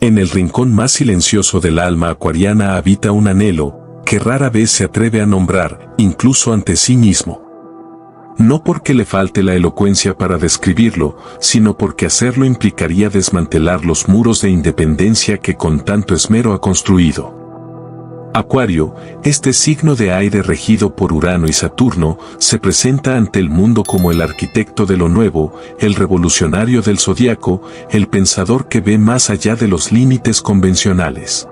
En el rincón más silencioso del alma acuariana habita un anhelo, que rara vez se atreve a nombrar, incluso ante sí mismo. No porque le falte la elocuencia para describirlo, sino porque hacerlo implicaría desmantelar los muros de independencia que con tanto esmero ha construido. Acuario, este signo de aire regido por Urano y Saturno, se presenta ante el mundo como el arquitecto de lo nuevo, el revolucionario del zodiaco, el pensador que ve más allá de los límites convencionales.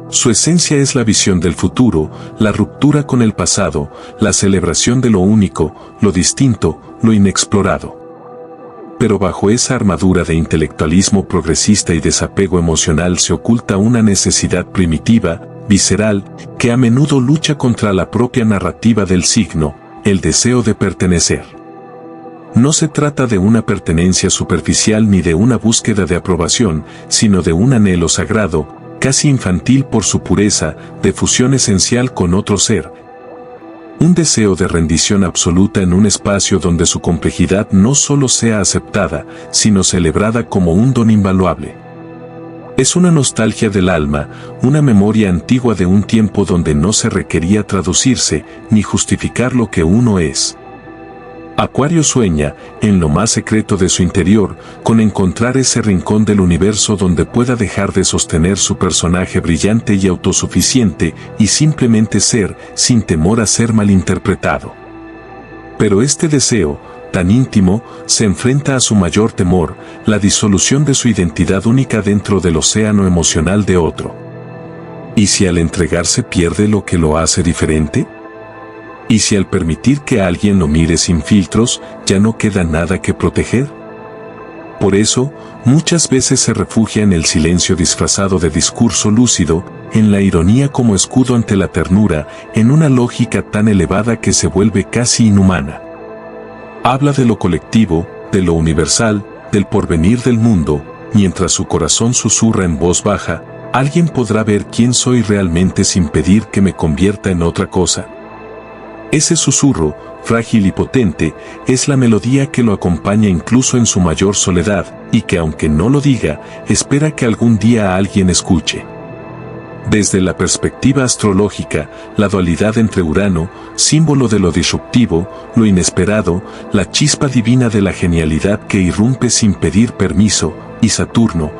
Su esencia es la visión del futuro, la ruptura con el pasado, la celebración de lo único, lo distinto, lo inexplorado. Pero bajo esa armadura de intelectualismo progresista y desapego emocional se oculta una necesidad primitiva, visceral, que a menudo lucha contra la propia narrativa del signo, el deseo de pertenecer. No se trata de una pertenencia superficial ni de una búsqueda de aprobación, sino de un anhelo sagrado, casi infantil por su pureza, de fusión esencial con otro ser. Un deseo de rendición absoluta en un espacio donde su complejidad no solo sea aceptada, sino celebrada como un don invaluable. Es una nostalgia del alma, una memoria antigua de un tiempo donde no se requería traducirse, ni justificar lo que uno es. Acuario sueña, en lo más secreto de su interior, con encontrar ese rincón del universo donde pueda dejar de sostener su personaje brillante y autosuficiente, y simplemente ser, sin temor a ser malinterpretado. Pero este deseo, tan íntimo, se enfrenta a su mayor temor, la disolución de su identidad única dentro del océano emocional de otro. ¿Y si al entregarse pierde lo que lo hace diferente? ¿Y si al permitir que alguien lo mire sin filtros, ya no queda nada que proteger? Por eso, muchas veces se refugia en el silencio disfrazado de discurso lúcido, en la ironía como escudo ante la ternura, en una lógica tan elevada que se vuelve casi inhumana. Habla de lo colectivo, de lo universal, del porvenir del mundo, mientras su corazón susurra en voz baja, ¿alguien podrá ver quién soy realmente sin pedir que me convierta en otra cosa? Ese susurro, frágil y potente, es la melodía que lo acompaña incluso en su mayor soledad, y que aunque no lo diga, espera que algún día alguien escuche. Desde la perspectiva astrológica, la dualidad entre Urano, símbolo de lo disruptivo, lo inesperado, la chispa divina de la genialidad que irrumpe sin pedir permiso, y Saturno,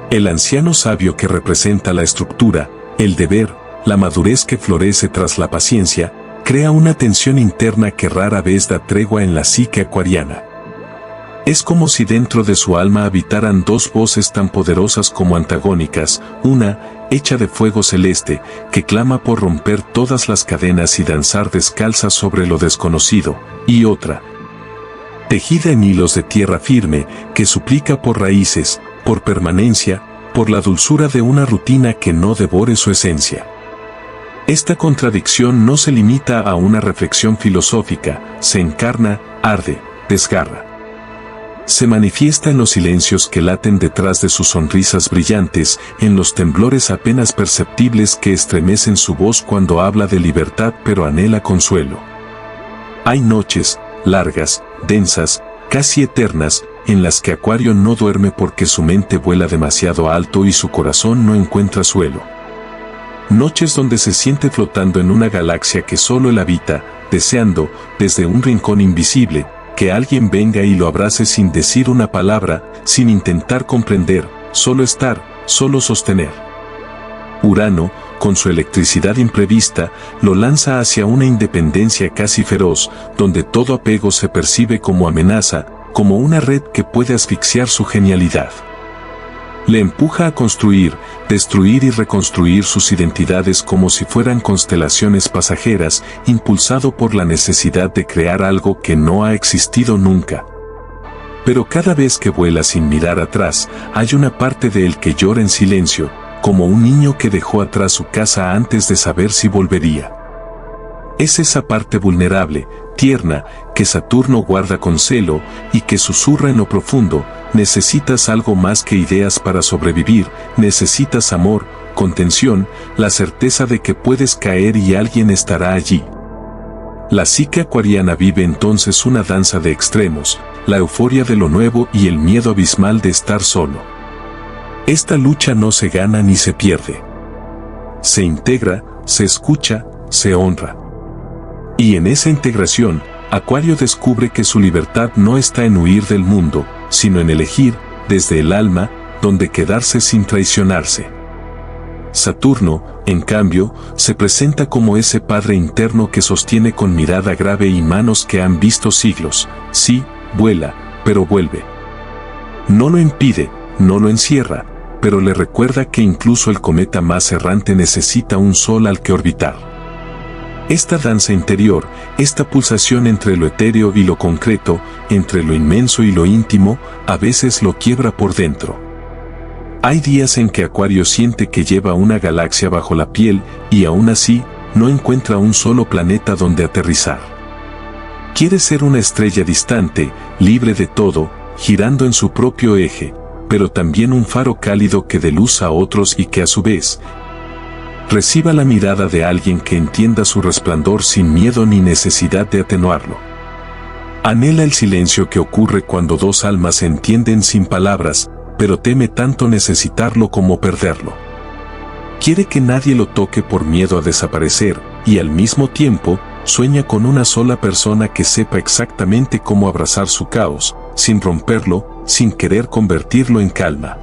el anciano sabio que representa la estructura, el deber, la madurez que florece tras la paciencia, crea una tensión interna que rara vez da tregua en la psique acuariana. Es como si dentro de su alma habitaran dos voces tan poderosas como antagónicas, una, hecha de fuego celeste, que clama por romper todas las cadenas y danzar descalza sobre lo desconocido, y otra, tejida en hilos de tierra firme, que suplica por raíces, por permanencia, por la dulzura de una rutina que no devore su esencia. Esta contradicción no se limita a una reflexión filosófica, se encarna, arde, desgarra. Se manifiesta en los silencios que laten detrás de sus sonrisas brillantes, en los temblores apenas perceptibles que estremecen su voz cuando habla de libertad pero anhela consuelo. Hay noches, largas, densas, casi eternas, en las que Acuario no duerme porque su mente vuela demasiado alto y su corazón no encuentra suelo. Noches donde se siente flotando en una galaxia que solo él habita, deseando, desde un rincón invisible, que alguien venga y lo abrace sin decir una palabra, sin intentar comprender, solo estar, solo sostener. Urano, con su electricidad imprevista, lo lanza hacia una independencia casi feroz, donde todo apego se percibe como amenaza, como una red que puede asfixiar su genialidad. Le empuja a construir, destruir y reconstruir sus identidades como si fueran constelaciones pasajeras, impulsado por la necesidad de crear algo que no ha existido nunca. Pero cada vez que vuela sin mirar atrás, hay una parte de él que llora en silencio, como un niño que dejó atrás su casa antes de saber si volvería. Es esa parte vulnerable, tierna, que Saturno guarda con celo y que susurra en lo profundo: necesitas algo más que ideas para sobrevivir, necesitas amor, contención, la certeza de que puedes caer y alguien estará allí. La psique acuariana vive entonces una danza de extremos, la euforia de lo nuevo y el miedo abismal de estar solo. Esta lucha no se gana ni se pierde. Se integra, se escucha, se honra. Y en esa integración, Acuario descubre que su libertad no está en huir del mundo, sino en elegir, desde el alma, donde quedarse sin traicionarse. Saturno, en cambio, se presenta como ese padre interno que sostiene con mirada grave y manos que han visto siglos. Sí, vuela, pero vuelve. No lo impide, no lo encierra, pero le recuerda que incluso el cometa más errante necesita un sol al que orbitar. Esta danza interior, esta pulsación entre lo etéreo y lo concreto, entre lo inmenso y lo íntimo, a veces lo quiebra por dentro. Hay días en que Acuario siente que lleva una galaxia bajo la piel y aún así, no encuentra un solo planeta donde aterrizar. Quiere ser una estrella distante, libre de todo, girando en su propio eje, pero también un faro cálido que dé luz a otros y que a su vez reciba la mirada de alguien que entienda su resplandor sin miedo ni necesidad de atenuarlo. Anhela el silencio que ocurre cuando dos almas se entienden sin palabras, pero teme tanto necesitarlo como perderlo. Quiere que nadie lo toque por miedo a desaparecer, y al mismo tiempo, sueña con una sola persona que sepa exactamente cómo abrazar su caos, sin romperlo, sin querer convertirlo en calma.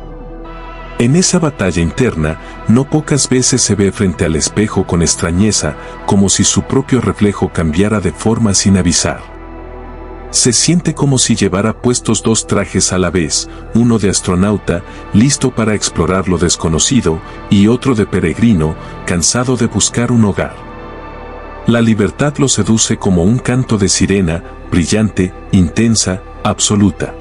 En esa batalla interna, no pocas veces se ve frente al espejo con extrañeza, como si su propio reflejo cambiara de forma sin avisar. Se siente como si llevara puestos dos trajes a la vez, uno de astronauta, listo para explorar lo desconocido, y otro de peregrino, cansado de buscar un hogar. La libertad lo seduce como un canto de sirena, brillante, intensa, absoluta.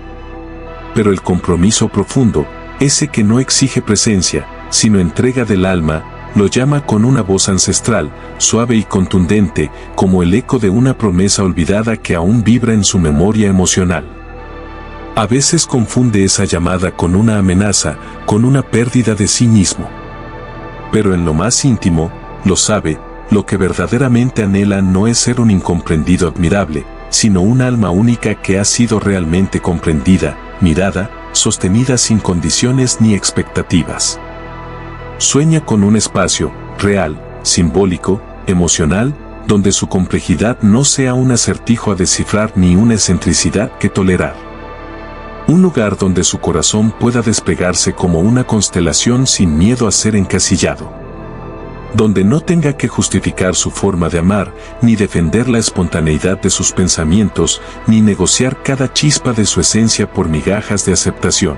Pero el compromiso profundo, ese que no exige presencia, sino entrega del alma, lo llama con una voz ancestral, suave y contundente, como el eco de una promesa olvidada que aún vibra en su memoria emocional. A veces confunde esa llamada con una amenaza, con una pérdida de sí mismo. Pero en lo más íntimo, lo sabe, lo que verdaderamente anhela no es ser un incomprendido admirable, sino un alma única que ha sido realmente comprendida, mirada, sostenida sin condiciones ni expectativas. Sueña con un espacio, real, simbólico, emocional, donde su complejidad no sea un acertijo a descifrar ni una excentricidad que tolerar. Un lugar donde su corazón pueda desplegarse como una constelación sin miedo a ser encasillado. Donde no tenga que justificar su forma de amar, ni defender la espontaneidad de sus pensamientos, ni negociar cada chispa de su esencia por migajas de aceptación.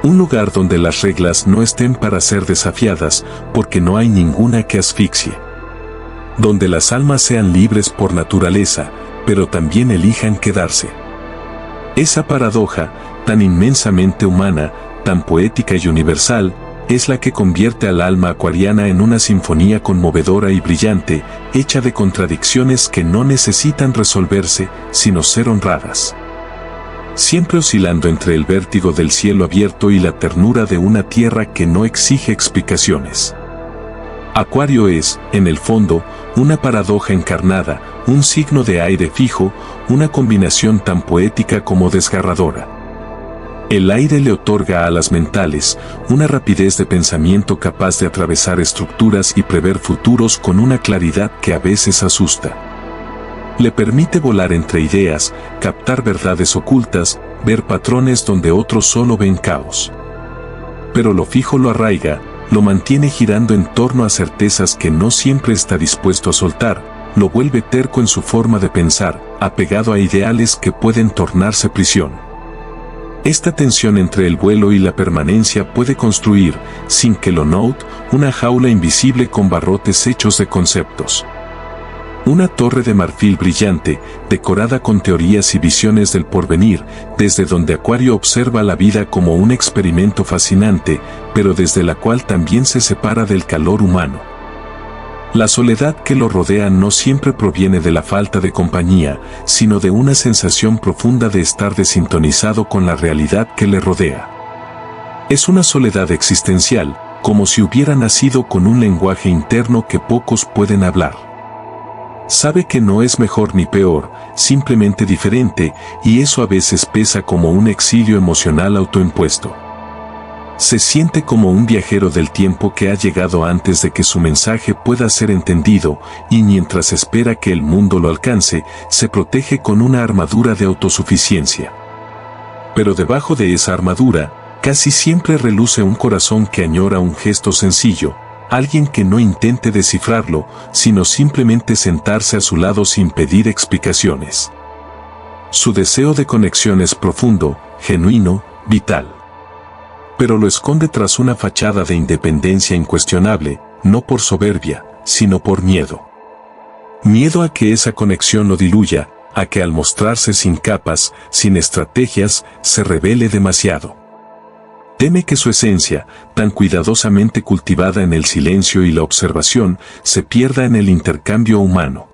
Un lugar donde las reglas no estén para ser desafiadas, porque no hay ninguna que asfixie. Donde las almas sean libres por naturaleza, pero también elijan quedarse. Esa paradoja, tan inmensamente humana, tan poética y universal, es la que convierte al alma acuariana en una sinfonía conmovedora y brillante, hecha de contradicciones que no necesitan resolverse, sino ser honradas. Siempre oscilando entre el vértigo del cielo abierto y la ternura de una tierra que no exige explicaciones. Acuario es, en el fondo, una paradoja encarnada, un signo de aire fijo, una combinación tan poética como desgarradora. El aire le otorga alas mentales, una rapidez de pensamiento capaz de atravesar estructuras y prever futuros con una claridad que a veces asusta. Le permite volar entre ideas, captar verdades ocultas, ver patrones donde otros solo ven caos. Pero lo fijo lo arraiga, lo mantiene girando en torno a certezas que no siempre está dispuesto a soltar, lo vuelve terco en su forma de pensar, apegado a ideales que pueden tornarse prisión. Esta tensión entre el vuelo y la permanencia puede construir, sin que lo note, una jaula invisible con barrotes hechos de conceptos. Una torre de marfil brillante, decorada con teorías y visiones del porvenir, desde donde Acuario observa la vida como un experimento fascinante, pero desde la cual también se separa del calor humano. La soledad que lo rodea no siempre proviene de la falta de compañía, sino de una sensación profunda de estar desintonizado con la realidad que le rodea. Es una soledad existencial, como si hubiera nacido con un lenguaje interno que pocos pueden hablar. Sabe que no es mejor ni peor, simplemente diferente, y eso a veces pesa como un exilio emocional autoimpuesto. Se siente como un viajero del tiempo que ha llegado antes de que su mensaje pueda ser entendido, y mientras espera que el mundo lo alcance, se protege con una armadura de autosuficiencia. Pero debajo de esa armadura, casi siempre reluce un corazón que añora un gesto sencillo, alguien que no intente descifrarlo, sino simplemente sentarse a su lado sin pedir explicaciones. Su deseo de conexión es profundo, genuino, vital. Pero lo esconde tras una fachada de independencia incuestionable, no por soberbia, sino por miedo. Miedo a que esa conexión lo diluya, a que al mostrarse sin capas, sin estrategias, se revele demasiado. Teme que su esencia, tan cuidadosamente cultivada en el silencio y la observación, se pierda en el intercambio humano.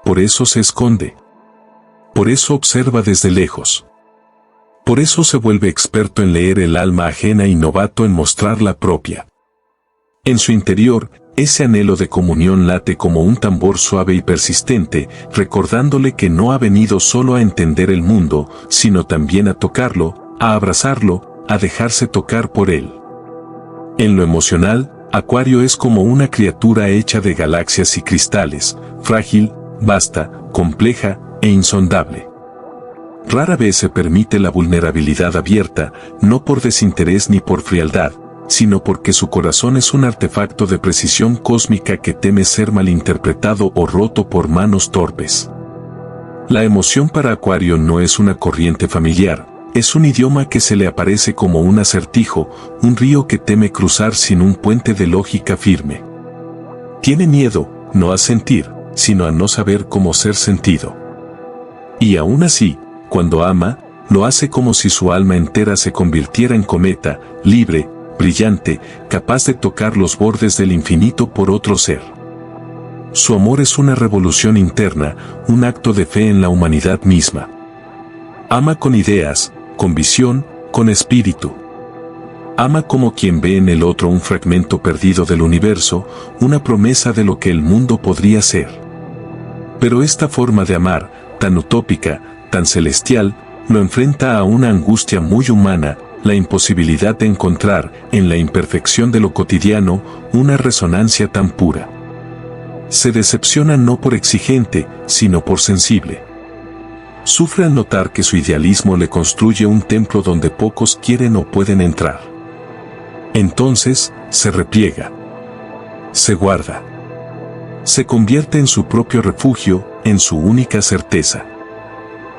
Por eso se esconde. Por eso observa desde lejos. Por eso se vuelve experto en leer el alma ajena y novato en mostrar la propia. En su interior, ese anhelo de comunión late como un tambor suave y persistente, recordándole que no ha venido solo a entender el mundo, sino también a tocarlo, a abrazarlo, a dejarse tocar por él. En lo emocional, Acuario es como una criatura hecha de galaxias y cristales, frágil, vasta, compleja e insondable. Rara vez se permite la vulnerabilidad abierta, no por desinterés ni por frialdad, sino porque su corazón es un artefacto de precisión cósmica que teme ser malinterpretado o roto por manos torpes. La emoción para Acuario no es una corriente familiar, es un idioma que se le aparece como un acertijo, un río que teme cruzar sin un puente de lógica firme. Tiene miedo, no a sentir, sino a no saber cómo ser sentido. Y aún así, cuando ama, lo hace como si su alma entera se convirtiera en cometa, libre, brillante, capaz de tocar los bordes del infinito por otro ser. Su amor es una revolución interna, un acto de fe en la humanidad misma. Ama con ideas, con visión, con espíritu. Ama como quien ve en el otro un fragmento perdido del universo, una promesa de lo que el mundo podría ser. Pero esta forma de amar, tan utópica, tan celestial, lo enfrenta a una angustia muy humana, la imposibilidad de encontrar, en la imperfección de lo cotidiano, una resonancia tan pura. Se decepciona no por exigente, sino por sensible. Sufre al notar que su idealismo le construye un templo donde pocos quieren o pueden entrar. Entonces, se repliega. Se guarda. Se convierte en su propio refugio, en su única certeza.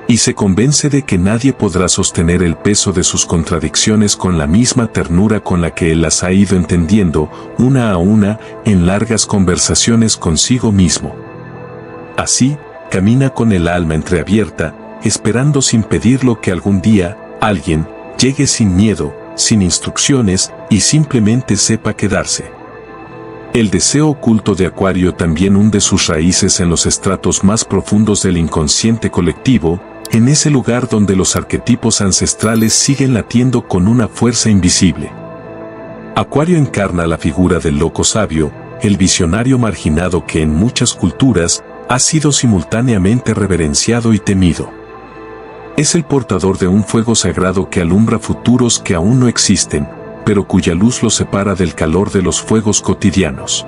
Y se convence de que nadie podrá sostener el peso de sus contradicciones con la misma ternura con la que él las ha ido entendiendo, una a una, en largas conversaciones consigo mismo. Así, camina con el alma entreabierta, esperando sin pedirlo que algún día, alguien, llegue sin miedo, sin instrucciones, y simplemente sepa quedarse. El deseo oculto de Acuario también hunde sus raíces en los estratos más profundos del inconsciente colectivo, en ese lugar donde los arquetipos ancestrales siguen latiendo con una fuerza invisible. Acuario encarna la figura del loco sabio, el visionario marginado que en muchas culturas ha sido simultáneamente reverenciado y temido. Es el portador de un fuego sagrado que alumbra futuros que aún no existen, pero cuya luz lo separa del calor de los fuegos cotidianos.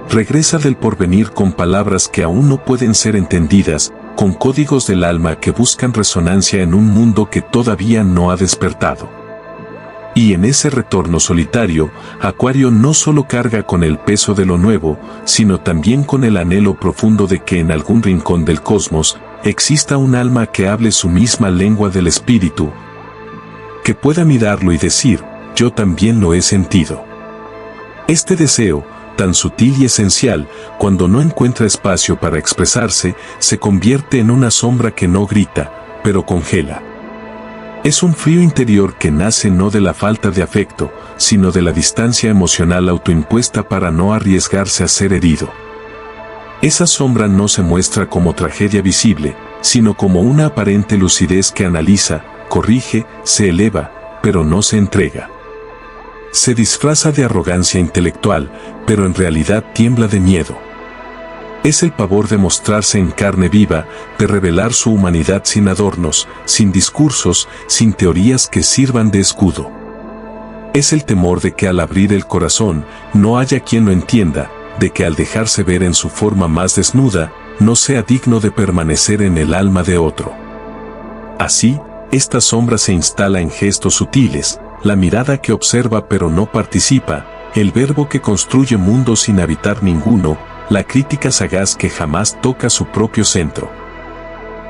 Regresa del porvenir con palabras que aún no pueden ser entendidas, con códigos del alma que buscan resonancia en un mundo que todavía no ha despertado. Y en ese retorno solitario, Acuario no solo carga con el peso de lo nuevo, sino también con el anhelo profundo de que en algún rincón del cosmos exista un alma que hable su misma lengua del espíritu, que pueda mirarlo y decir, yo también lo he sentido. Este deseo, tan sutil y esencial, cuando no encuentra espacio para expresarse, se convierte en una sombra que no grita, pero congela. Es un frío interior que nace no de la falta de afecto, sino de la distancia emocional autoimpuesta para no arriesgarse a ser herido. Esa sombra no se muestra como tragedia visible, sino como una aparente lucidez que analiza, corrige, se eleva, pero no se entrega. Se disfraza de arrogancia intelectual, pero en realidad tiembla de miedo. Es el pavor de mostrarse en carne viva, de revelar su humanidad sin adornos, sin discursos, sin teorías que sirvan de escudo. Es el temor de que al abrir el corazón no haya quien lo entienda, de que al dejarse ver en su forma más desnuda, no sea digno de permanecer en el alma de otro. Así, esta sombra se instala en gestos sutiles, la mirada que observa pero no participa, el verbo que construye mundos sin habitar ninguno, la crítica sagaz que jamás toca su propio centro.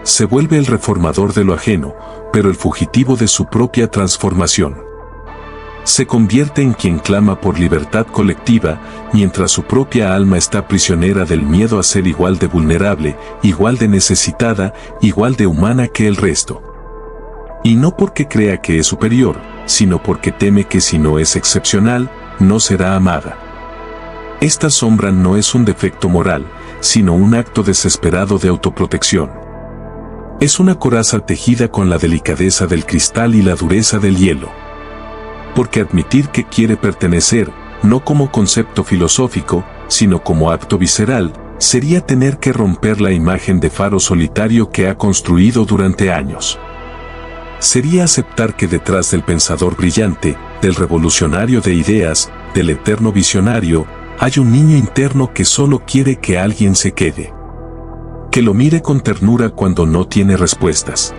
Se vuelve el reformador de lo ajeno, pero el fugitivo de su propia transformación. Se convierte en quien clama por libertad colectiva, mientras su propia alma está prisionera del miedo a ser igual de vulnerable, igual de necesitada, igual de humana que el resto. Y no porque crea que es superior, sino porque teme que si no es excepcional, no será amada. Esta sombra no es un defecto moral, sino un acto desesperado de autoprotección. Es una coraza tejida con la delicadeza del cristal y la dureza del hielo. Porque admitir que quiere pertenecer, no como concepto filosófico, sino como acto visceral, sería tener que romper la imagen de faro solitario que ha construido durante años. Sería aceptar que detrás del pensador brillante, del revolucionario de ideas, del eterno visionario, hay un niño interno que solo quiere que alguien se quede. Que lo mire con ternura cuando no tiene respuestas.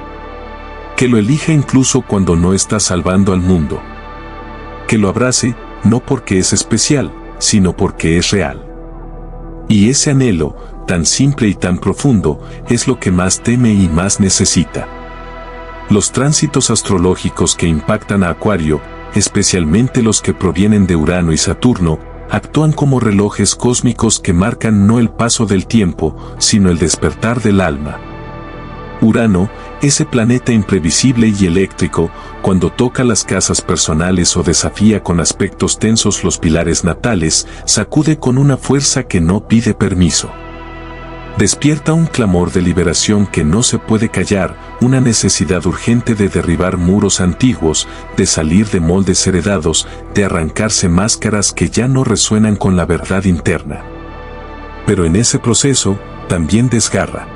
Que lo elija incluso cuando no está salvando al mundo. Que lo abrace, no porque es especial, sino porque es real. Y ese anhelo, tan simple y tan profundo, es lo que más teme y más necesita. Los tránsitos astrológicos que impactan a Acuario, especialmente los que provienen de Urano y Saturno, actúan como relojes cósmicos que marcan no el paso del tiempo, sino el despertar del alma. Urano, ese planeta imprevisible y eléctrico, cuando toca las casas personales o desafía con aspectos tensos los pilares natales, sacude con una fuerza que no pide permiso. Despierta un clamor de liberación que no se puede callar, una necesidad urgente de derribar muros antiguos, de salir de moldes heredados, de arrancarse máscaras que ya no resuenan con la verdad interna. Pero en ese proceso, también desgarra.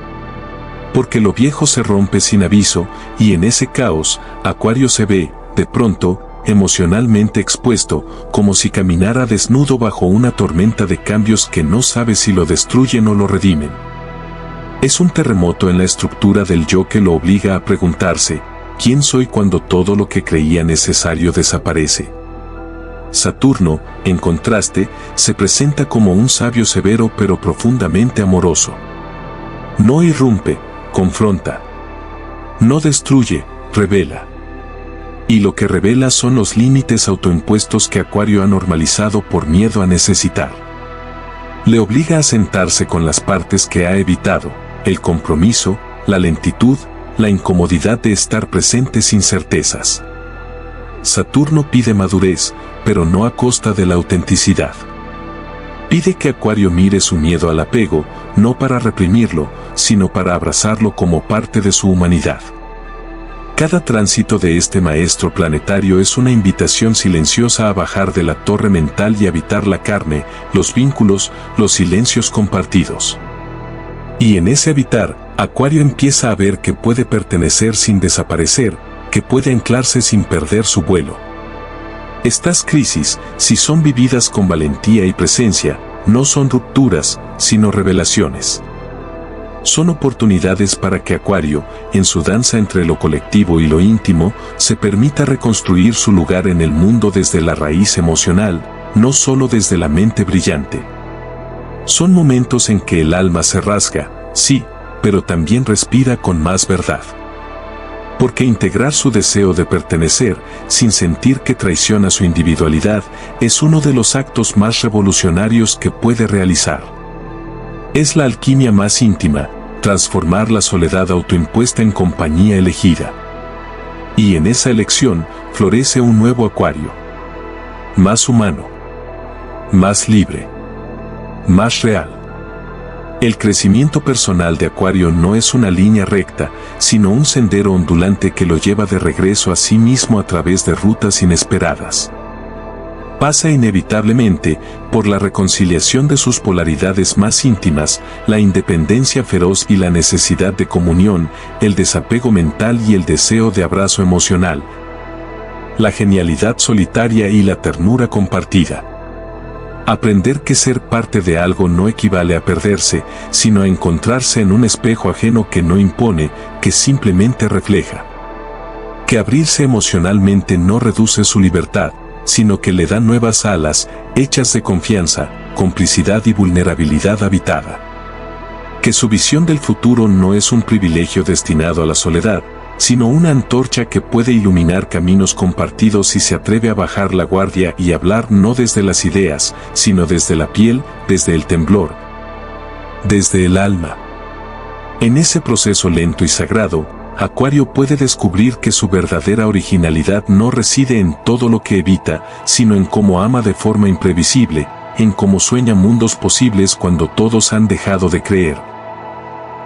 Porque lo viejo se rompe sin aviso, y en ese caos, Acuario se ve, de pronto, emocionalmente expuesto, como si caminara desnudo bajo una tormenta de cambios que no sabe si lo destruyen o lo redimen. Es un terremoto en la estructura del yo que lo obliga a preguntarse, ¿quién soy cuando todo lo que creía necesario desaparece? Saturno, en contraste, se presenta como un sabio severo pero profundamente amoroso. No irrumpe, confronta. No destruye, revela. Y lo que revela son los límites autoimpuestos que Acuario ha normalizado por miedo a necesitar. Le obliga a sentarse con las partes que ha evitado, el compromiso, la lentitud, la incomodidad de estar presente sin certezas. Saturno pide madurez, pero no a costa de la autenticidad. Pide que Acuario mire su miedo al apego, no para reprimirlo, sino para abrazarlo como parte de su humanidad. Cada tránsito de este maestro planetario es una invitación silenciosa a bajar de la torre mental y habitar la carne, los vínculos, los silencios compartidos. Y en ese habitar, Acuario empieza a ver que puede pertenecer sin desaparecer, que puede anclarse sin perder su vuelo. Estas crisis, si son vividas con valentía y presencia, no son rupturas, sino revelaciones. Son oportunidades para que Acuario, en su danza entre lo colectivo y lo íntimo, se permita reconstruir su lugar en el mundo desde la raíz emocional, no solo desde la mente brillante. Son momentos en que el alma se rasga, sí, pero también respira con más verdad. Porque integrar su deseo de pertenecer, sin sentir que traiciona su individualidad, es uno de los actos más revolucionarios que puede realizar. Es la alquimia más íntima, transformar la soledad autoimpuesta en compañía elegida. Y en esa elección, florece un nuevo Acuario. Más humano. Más libre. Más real. El crecimiento personal de Acuario no es una línea recta, sino un sendero ondulante que lo lleva de regreso a sí mismo a través de rutas inesperadas. Pasa inevitablemente por la reconciliación de sus polaridades más íntimas, la independencia feroz y la necesidad de comunión, el desapego mental y el deseo de abrazo emocional. la genialidad solitaria y la ternura compartida. Aprender que ser parte de algo no equivale a perderse, sino a encontrarse en un espejo ajeno que no impone, que simplemente refleja. Que abrirse emocionalmente no reduce su libertad, sino que le da nuevas alas, hechas de confianza, complicidad y vulnerabilidad habitada. Que su visión del futuro no es un privilegio destinado a la soledad, sino una antorcha que puede iluminar caminos compartidos si se atreve a bajar la guardia y hablar no desde las ideas, sino desde la piel, desde el temblor, desde el alma. En ese proceso lento y sagrado, Acuario puede descubrir que su verdadera originalidad no reside en todo lo que evita, sino en cómo ama de forma imprevisible, en cómo sueña mundos posibles cuando todos han dejado de creer.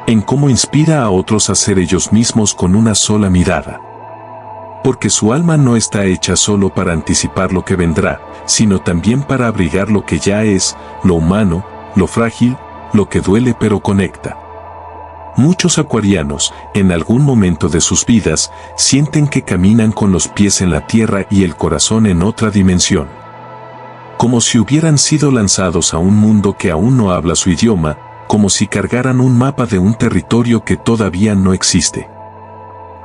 En cómo inspira a otros a ser ellos mismos con una sola mirada. Porque su alma no está hecha solo para anticipar lo que vendrá, sino también para abrigar lo que ya es, lo humano, lo frágil, lo que duele pero conecta. Muchos acuarianos, en algún momento de sus vidas, sienten que caminan con los pies en la tierra y el corazón en otra dimensión. Como si hubieran sido lanzados a un mundo que aún no habla su idioma, como si cargaran un mapa de un territorio que todavía no existe.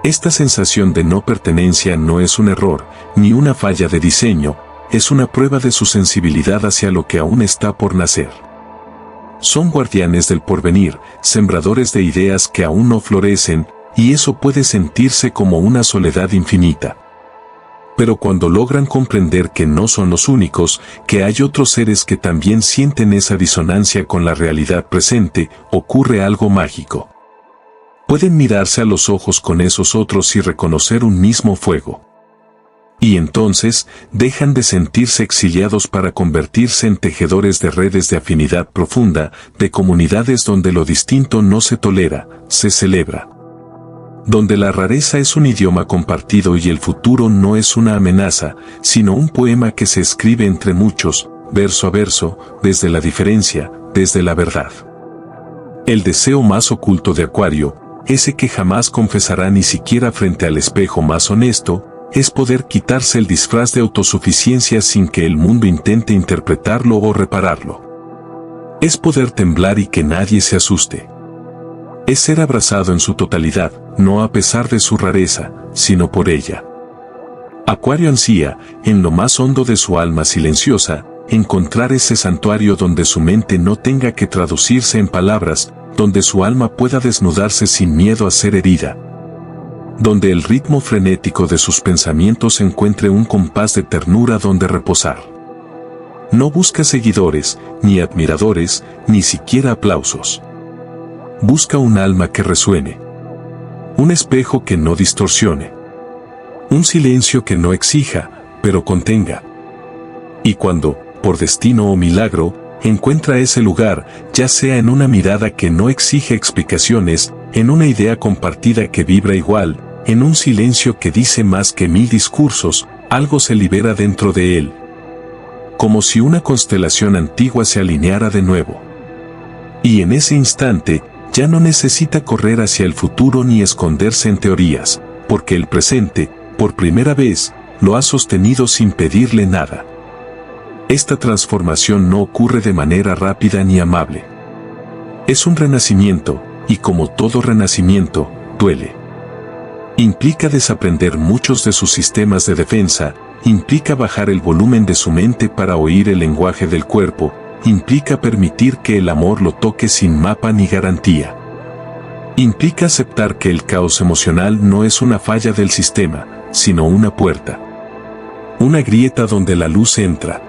Esta sensación de no pertenencia no es un error, ni una falla de diseño, es una prueba de su sensibilidad hacia lo que aún está por nacer. Son guardianes del porvenir, sembradores de ideas que aún no florecen, y eso puede sentirse como una soledad infinita. Pero cuando logran comprender que no son los únicos, que hay otros seres que también sienten esa disonancia con la realidad presente, ocurre algo mágico. Pueden mirarse a los ojos con esos otros y reconocer un mismo fuego. Y entonces, dejan de sentirse exiliados para convertirse en tejedores de redes de afinidad profunda, de comunidades donde lo distinto no se tolera, se celebra. Donde la rareza es un idioma compartido y el futuro no es una amenaza, sino un poema que se escribe entre muchos, verso a verso, desde la diferencia, desde la verdad. El deseo más oculto de Acuario, ese que jamás confesará ni siquiera frente al espejo más honesto, es poder quitarse el disfraz de autosuficiencia sin que el mundo intente interpretarlo o repararlo. Es poder temblar y que nadie se asuste. Es ser abrazado en su totalidad, no a pesar de su rareza, sino por ella. Acuario ansía, en lo más hondo de su alma silenciosa, encontrar ese santuario donde su mente no tenga que traducirse en palabras, donde su alma pueda desnudarse sin miedo a ser herida. Donde el ritmo frenético de sus pensamientos encuentre un compás de ternura donde reposar. No busca seguidores, ni admiradores, ni siquiera aplausos. Busca un alma que resuene. Un espejo que no distorsione. Un silencio que no exija, pero contenga. Y cuando, por destino o milagro, encuentra ese lugar, ya sea en una mirada que no exige explicaciones, en una idea compartida que vibra igual, en un silencio que dice más que 1000 discursos, algo se libera dentro de él. Como si una constelación antigua se alineara de nuevo. Y en ese instante, ya no necesita correr hacia el futuro ni esconderse en teorías, porque el presente, por primera vez, lo ha sostenido sin pedirle nada. Esta transformación no ocurre de manera rápida ni amable. Es un renacimiento, y como todo renacimiento, duele. Implica desaprender muchos de sus sistemas de defensa, implica bajar el volumen de su mente para oír el lenguaje del cuerpo, implica permitir que el amor lo toque sin mapa ni garantía. Implica aceptar que el caos emocional no es una falla del sistema, sino una puerta. Una grieta donde la luz entra.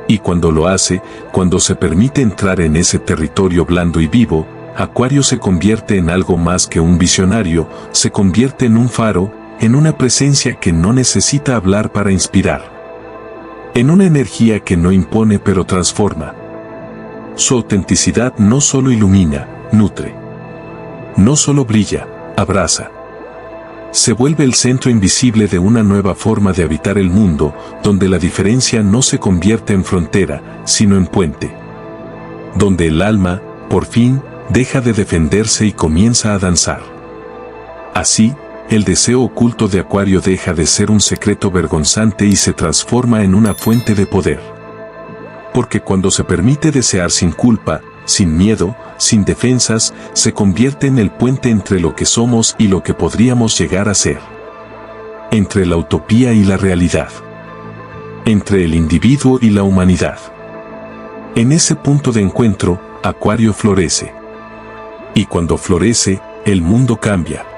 Y cuando lo hace, cuando se permite entrar en ese territorio blando y vivo, Acuario se convierte en algo más que un visionario, se convierte en un faro, en una presencia que no necesita hablar para inspirar. En una energía que no impone pero transforma. Su autenticidad no solo ilumina, nutre. No solo brilla, abraza. Se vuelve el centro invisible de una nueva forma de habitar el mundo, donde la diferencia no se convierte en frontera, sino en puente. Donde el alma, por fin, deja de defenderse y comienza a danzar. Así, el deseo oculto de Acuario deja de ser un secreto vergonzante y se transforma en una fuente de poder. Porque cuando se permite desear sin culpa, sin miedo, sin defensas, se convierte en el puente entre lo que somos y lo que podríamos llegar a ser. Entre la utopía y la realidad. Entre el individuo y la humanidad. En ese punto de encuentro, Acuario florece. Y cuando florece, el mundo cambia.